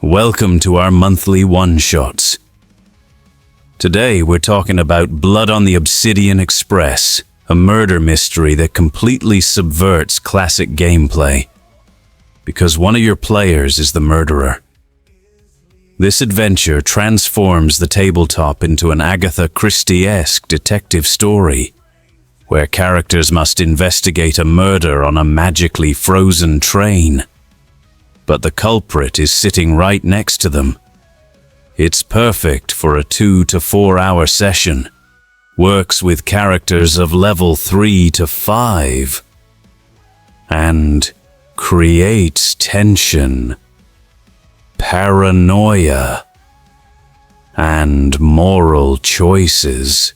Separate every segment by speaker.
Speaker 1: Welcome to our monthly one-shots. Today we're talking about Blood on the Obsidian Express, a murder mystery that completely subverts classic gameplay, because one of your players is the murderer. This adventure transforms the tabletop into an Agatha Christie-esque detective story, where characters must investigate a murder on a magically frozen train. But the culprit is sitting right next to them. It's perfect for a 2 to 4 hour session. Works with characters of level 3 to 5. And creates tension, paranoia, and moral choices.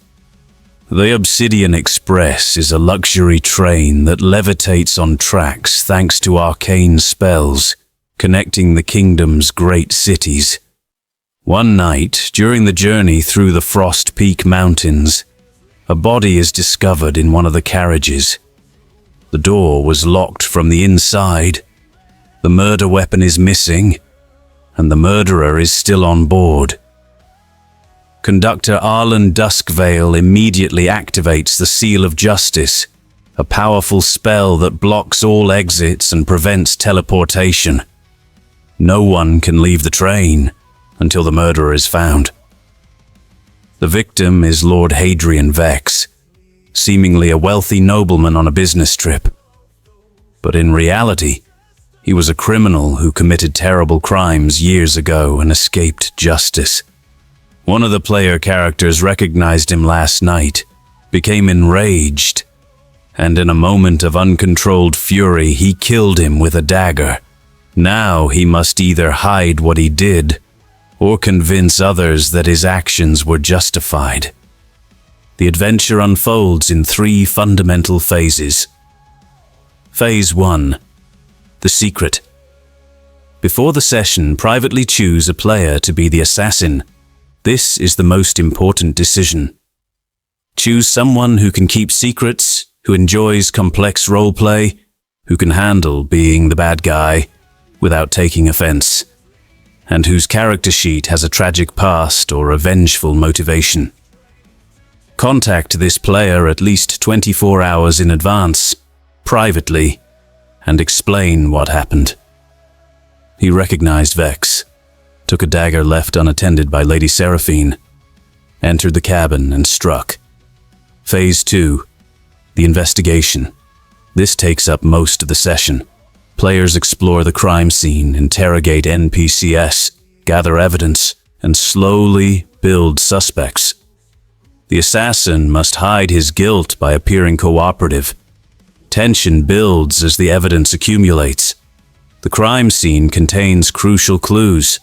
Speaker 1: The Obsidian Express is a luxury train that levitates on tracks thanks to arcane spells, connecting the kingdom's great cities. One night, during the journey through the Frost Peak Mountains, a body is discovered in one of the carriages. The door was locked from the inside, the murder weapon is missing, and the murderer is still on board. Conductor Arlen Duskvale immediately activates the Seal of Justice, a powerful spell that blocks all exits and prevents teleportation. No one can leave the train until the murderer is found. The victim is Lord Hadrian Vex, seemingly a wealthy nobleman on a business trip. But in reality, he was a criminal who committed terrible crimes years ago and escaped justice. One of the player characters recognized him last night, became enraged, and in a moment of uncontrolled fury, he killed him with a dagger. Now he must either hide what he did or convince others that his actions were justified. The adventure unfolds in 3 fundamental phases. Phase 1. The Secret. Before the session, privately choose a player to be the assassin. This is the most important decision. Choose someone who can keep secrets, who enjoys complex roleplay, who can handle being the bad guy without taking offense, and whose character sheet has a tragic past or a vengeful motivation. Contact this player at least 24 hours in advance, privately, and explain what happened. He recognized Vex, took a dagger left unattended by Lady Seraphine, entered the cabin and struck. Phase 2. The Investigation. This takes up most of the session. Players explore the crime scene, interrogate NPCs, gather evidence, and slowly build suspects. The assassin must hide his guilt by appearing cooperative. Tension builds as the evidence accumulates. The crime scene contains crucial clues.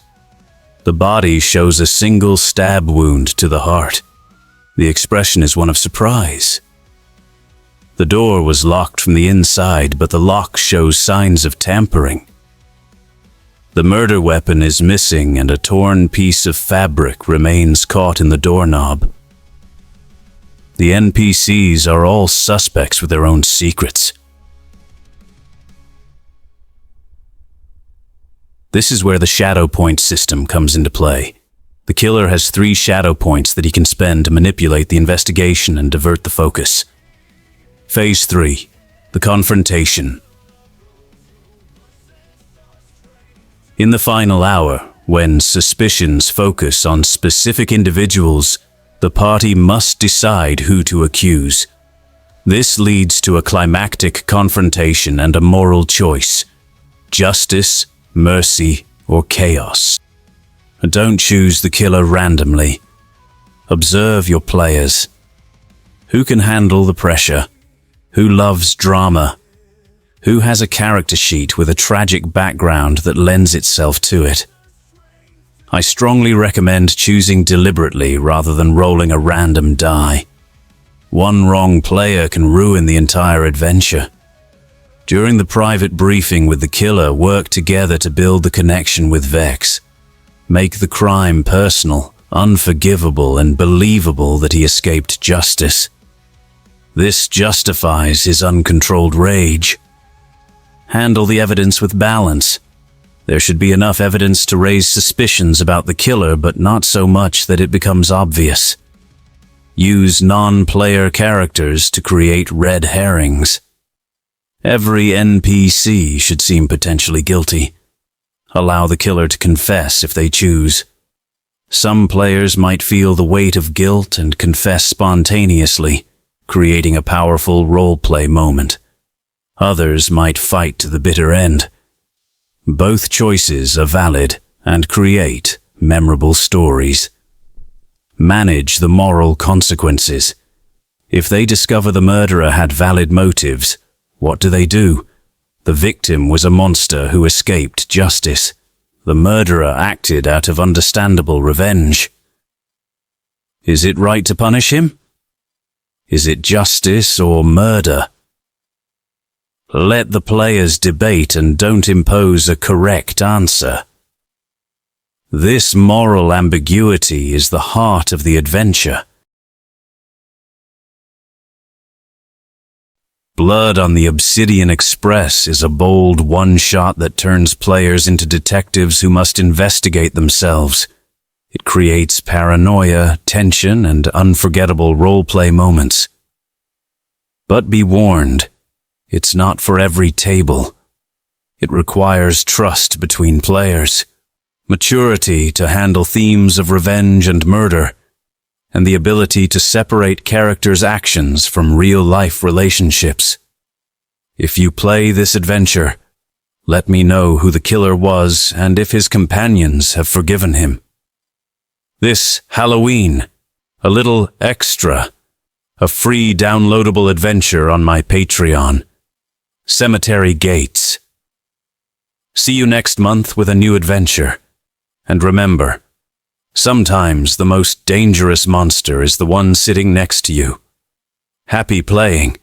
Speaker 1: The body shows a single stab wound to the heart. The expression is one of surprise. The door was locked from the inside, but the lock shows signs of tampering. The murder weapon is missing and a torn piece of fabric remains caught in the doorknob. The NPCs are all suspects with their own secrets. This is where the shadow point system comes into play. The killer has 3 shadow points that he can spend to manipulate the investigation and divert the focus. Phase 3. The Confrontation. In the final hour, when suspicions focus on specific individuals, the party must decide who to accuse. This leads to a climactic confrontation and a moral choice: justice, mercy, or chaos. Don't choose the killer randomly. Observe your players. Who can handle the pressure? Who loves drama? Who has a character sheet with a tragic background that lends itself to it? I strongly recommend choosing deliberately rather than rolling a random die. One wrong player can ruin the entire adventure. During the private briefing with the killer, work together to build the connection with Vex. Make the crime personal, unforgivable, and believable that he escaped justice. This justifies his uncontrolled rage. Handle the evidence with balance. There should be enough evidence to raise suspicions about the killer, but not so much that it becomes obvious. Use non-player characters to create red herrings. Every NPC should seem potentially guilty. Allow the killer to confess if they choose. Some players might feel the weight of guilt and confess spontaneously, creating a powerful role-play moment. Others might fight to the bitter end. Both choices are valid and create memorable stories. Manage the moral consequences. If they discover the murderer had valid motives, what do? The victim was a monster who escaped justice. The murderer acted out of understandable revenge. Is it right to punish him? Is it justice or murder? Let the players debate and don't impose a correct answer. This moral ambiguity is the heart of the adventure. Blood on the Obsidian Express is a bold one-shot that turns players into detectives who must investigate themselves. It creates paranoia, tension, and unforgettable role-play moments. But be warned, it's not for every table. It requires trust between players, maturity to handle themes of revenge and murder, and the ability to separate characters' actions from real-life relationships. If you play this adventure, let me know who the killer was and if his companions have forgiven him. This Halloween, a little extra, a free downloadable adventure on my Patreon, Cemetery Gates. See you next month with a new adventure. And remember, sometimes the most dangerous monster is the one sitting next to you. Happy playing.